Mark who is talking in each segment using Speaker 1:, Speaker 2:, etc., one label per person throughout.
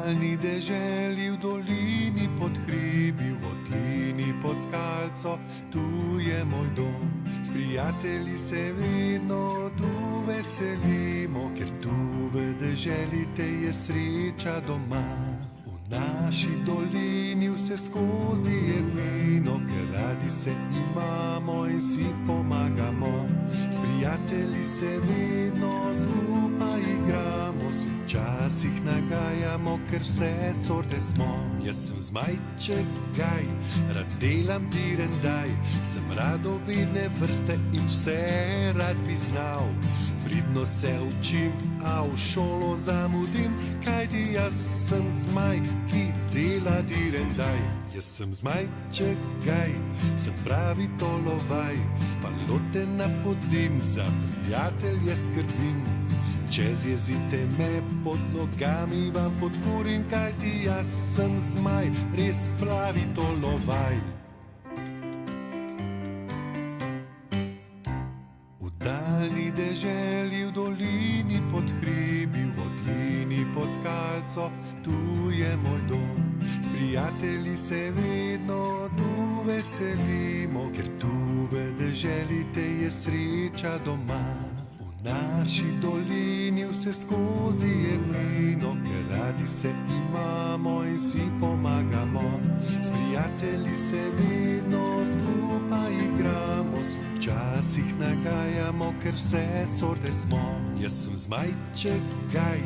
Speaker 1: daljni deželi, v dolini pod hribi, v votlini pod skalco, tu je moj dom. S prijatelji se vedno tu veselimo, ker tu v deželi te je sreča doma. V naši dolini vse skozi je vino, ker radi se imamo in si pomagamo. S prijatelji se vedno skupaj igramo, si včasih nagajamo, ker vse sorte smo. Jaz sem zmajček Gaj, rad delam direndaj, sem radovedne vrste in vse rad bi znal. Pridno se učim, a v šolo zamudim, kajti jaz sem zmaj, ki dela direndaj. Jaz sem zmajček Gaj, sem pravi tolovaj, palote napodim, za prijatelje skrbim. Čez jezite me pod nogami vam podkurim, kajti jaz sem zmaj, res pravi tolovaj. V daljni deželi, v dolini pod hribi, v votlini pod skalco, tu je moj dom. S prijatelji se vedno tu veselimo, ker tu v deželi te je sreča doma. V naši dolini vse skozi je vino, ker radi se imamo in si pomagamo. S prijatelji se vedno skupaj igramo, včasih nagajamo, ker vse sorte smo. Jaz sem zmajček Gaj,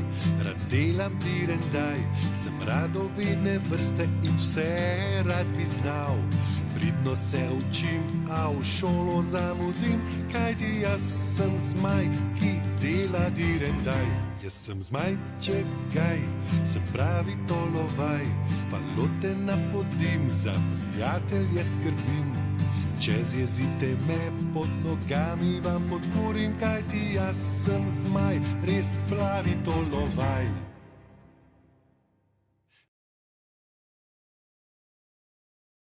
Speaker 1: rad delam direndaj, sem radovedne vrste in vse rad bi znal. Pridno se učim, a v šolo zamudim, kajti jaz sem zmaj, ki dela direndaj. Jaz sem zmajček Gaj, sem pravi tolovaj, palote napodim, za prijatelje skrbim. Čez jezite me pod nogami vam podkurim, kajti jaz sem zmaj, res pravi tolovaj.